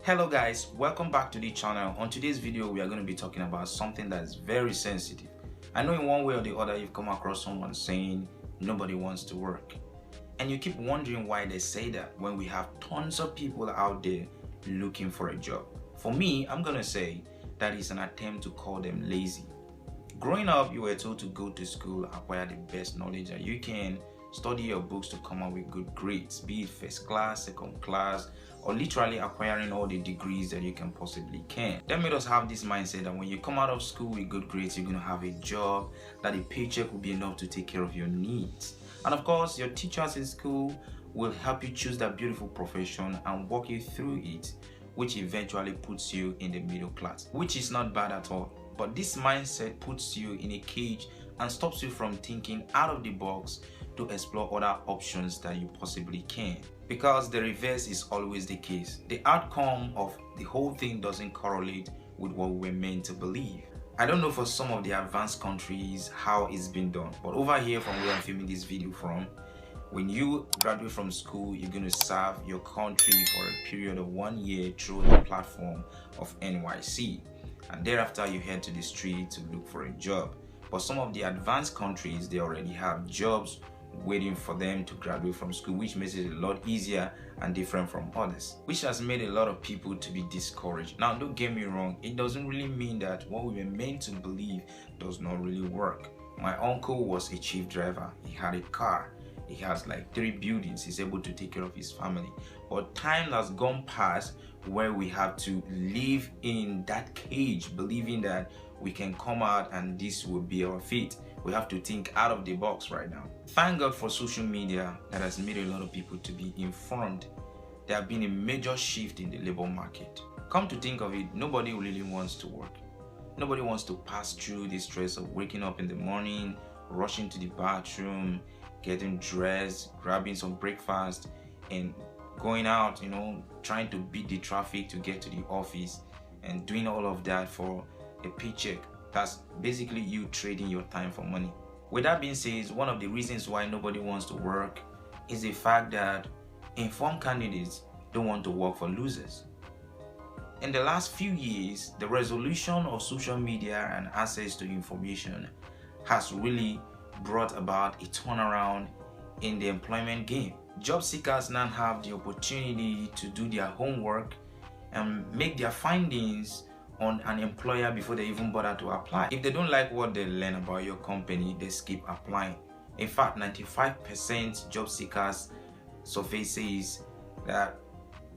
Hello guys, welcome back to the channel. On today's video we are going to be talking about something that is very sensitive. I know in one way or the other you've come across someone saying nobody wants to work, and you keep wondering why they say that when we have tons of people out there looking for a job. For me, I'm going to say that it's an attempt to call them lazy. Growing up, you were told to go to school, acquire the best knowledge that you can, study your books to come out with good grades, be it first class, second class, or literally acquiring all the degrees that you can possibly can. That made us have this mindset that when you come out of school with good grades, you're going to have a job, that a paycheck will be enough to take care of your needs. And of course, your teachers in school will help you choose that beautiful profession and walk you through it, which eventually puts you in the middle class, which is not bad at all. But this mindset puts you in a cage and stops you from thinking out of the box to explore other options that you possibly can. Because the reverse is always the case. The outcome of the whole thing doesn't correlate with what we're meant to believe. I don't know for some of the advanced countries how it's been done, but over here from where I'm filming this video from, when you graduate from school, you're going to serve your country for a period of 1 year through the platform of NYC. And thereafter you head to the street to look for a job. But some of the advanced countries, they already have jobs waiting for them to graduate from school, which makes it a lot easier and different from others, which has made a lot of people to be discouraged. Now don't get me wrong, it doesn't really mean that what we were meant to believe does not really work. My uncle was a chief driver, he had a car, he has like 3 buildings, he's able to take care of his family. But time has gone past where we have to live in that cage, believing that we can come out and this will be our fate. We have to think out of the box right now. Thank God for social media that has made a lot of people to be informed. There have been a major shift in the labor market. Come to think of it, nobody really wants to work. Nobody wants to pass through the stress of waking up in the morning, rushing to the bathroom, getting dressed, grabbing some breakfast, and going out, trying to beat the traffic to get to the office, and doing all of that for a paycheck. That's basically you trading your time for money. With that being said, one of the reasons why nobody wants to work is the fact that informed candidates don't want to work for losers. In the last few years, the resolution of social media and access to information has really brought about a turnaround in the employment game. Job seekers now have the opportunity to do their homework and make their findings on an employer before they even bother to apply. If they don't like what they learn about your company, they skip applying. In fact, 95% job seekers survey says that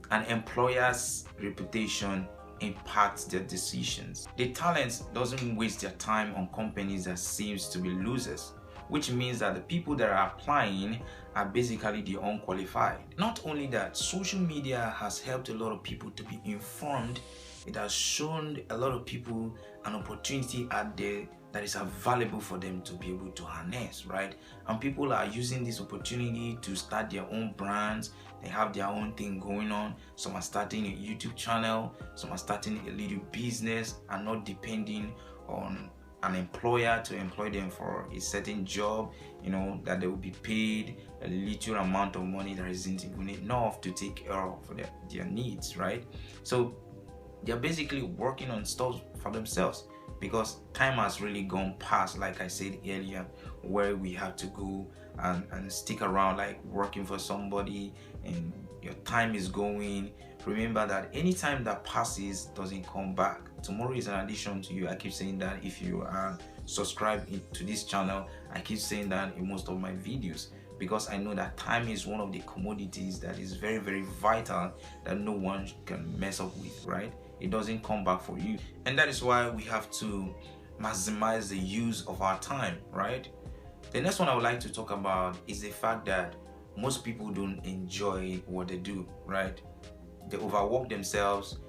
an employer's reputation impacts their decisions. The talent doesn't waste their time on companies that seems to be losers, which means that the people that are applying are basically the unqualified. Not only that, social media has helped a lot of people to be informed. It has shown a lot of people an opportunity out there that is available for them to be able to harness, right? And people are using this opportunity to start their own brands. They have their own thing going on. Some are starting a YouTube channel, some are starting a little business and not depending on an employer to employ them for a certain job, that they will be paid a little amount of money that isn't even enough to take care of their needs, right? So they're basically working on stuff for themselves, because time has really gone past, like I said earlier, where we have to go and stick around like working for somebody and your time is going. Remember that any time that passes doesn't come back. Tomorrow is an addition to you. I keep saying that. If you are subscribed to this channel, I keep saying that in most of my videos, because I know that time is one of the commodities that is very, very vital, that no one can mess up with, right? It doesn't come back for you. And that is why we have to maximize the use of our time, right? The next one I would like to talk about is the fact that most people don't enjoy what they do, right? They overwork themselves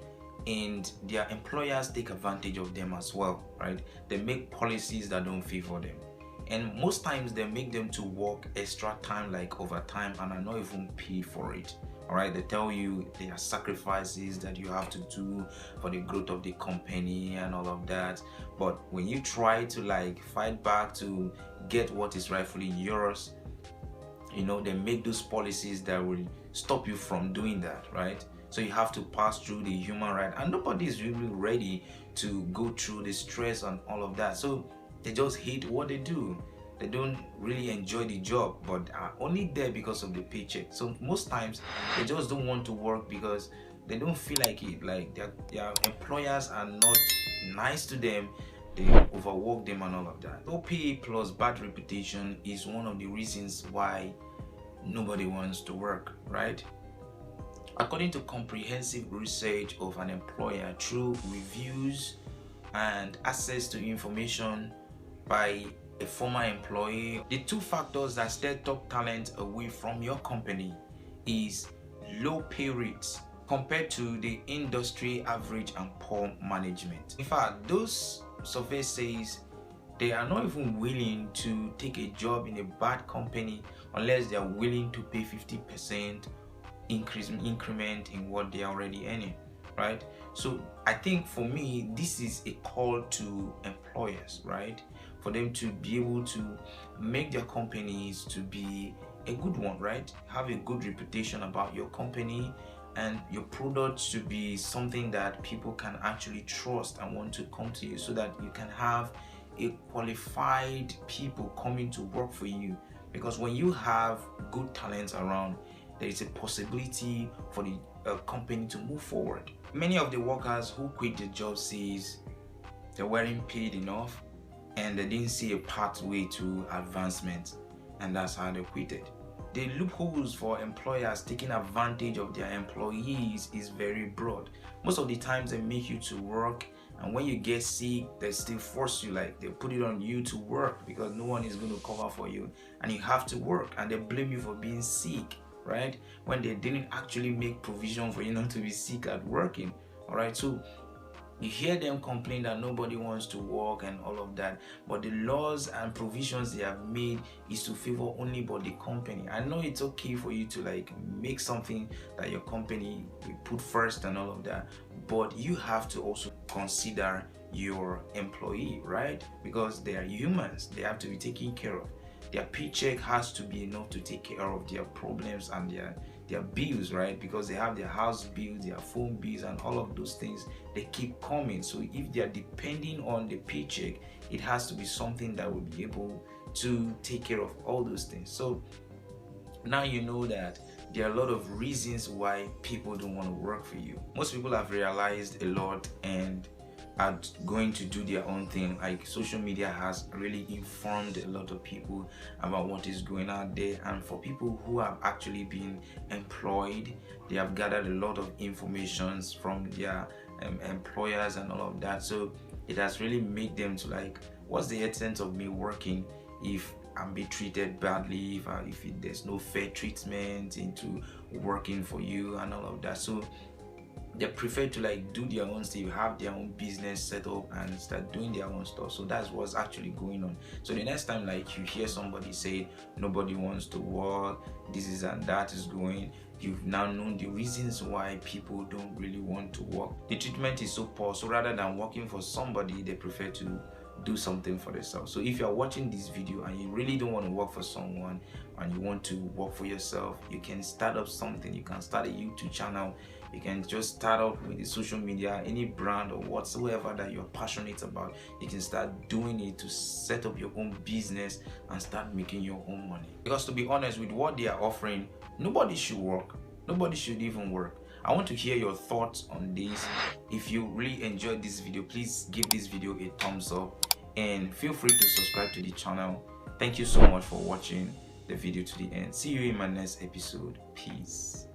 and their employers take advantage of them as well, right? They make policies that don't favor them. And most times they make them to work extra time, like overtime, and are not even paid for it. All right, they tell you there are sacrifices that you have to do for the growth of the company and all of that. But when you try to fight back to get what is rightfully yours, they make those policies that will stop you from doing that, right? So you have to pass through the human right, and nobody is really ready to go through the stress and all of that. So they just hate what they do. They don't really enjoy the job, but are only there because of the paycheck. So most times they just don't want to work because they don't feel like it. Like their employers are not nice to them. They overwork them and all of that. Low pay plus bad reputation is one of the reasons why nobody wants to work, right? According to comprehensive research of an employer through reviews and access to information by a former employee, the two factors that steer top talent away from your company is low pay rates compared to the industry average and poor management. In fact, those surveys says they are not even willing to take a job in a bad company unless they are willing to pay 50% increment in what they are already earning, right? So I think for me, this is a call to employers, right? For them to be able to make their companies to be a good one, right? Have a good reputation about your company, and your products to be something that people can actually trust and want to come to you, so that you can have a qualified people coming to work for you. Because when you have good talents around, there is a possibility for the company to move forward. Many of the workers who quit the job says they weren't paid enough and they didn't see a pathway to advancement, and that's how they quitted. The loopholes for employers taking advantage of their employees is very broad. Most of the times they make you to work, and when you get sick, they still force you, like they put it on you to work because no one is going to cover for you and you have to work, and they blame you for being sick, right? When they didn't actually make provision for you not to be sick at working. All right, so you hear them complain that nobody wants to work and all of that, but the laws and provisions they have made is to favor only but the company. I know it's okay for you to like make something that your company will put first and all of that, but you have to also consider your employee, right? Because they are humans, they have to be taken care of. Their paycheck has to be enough to take care of their problems and their bills, right? Because they have their house bills, their phone bills, and all of those things, they keep coming. So if they are depending on the paycheck, it has to be something that will be able to take care of all those things. So now you know that there are a lot of reasons why people don't want to work for you. Most people have realized a lot and are going to do their own thing. Like social media has really informed a lot of people about what is going on there, and for people who have actually been employed, they have gathered a lot of information from their employers and all of that. So it has really made them to like, what's the essence of me working if I'm being treated badly, if there's no fair treatment into working for you and all of that. So they prefer to like do their own stuff, have their own business set up and start doing their own stuff. So that's what's actually going on. So the next time like you hear somebody say nobody wants to work, this is and that is going, you've now known the reasons why people don't really want to work. The treatment is so poor, so rather than working for somebody, they prefer to do something for themselves. So if you're watching this video and you really don't want to work for someone and you want to work for yourself, you can start up something. You can start a YouTube channel, you can just start up with the social media, any brand or whatsoever that you're passionate about. You can start doing it to set up your own business and start making your own money. Because to be honest, with what they are offering, nobody should work, nobody should even work. I want to hear your thoughts on this. If you really enjoyed this video, please give this video a thumbs up and feel free to subscribe to the channel. Thank you so much for watching the video to the end. See you in my next episode. Peace.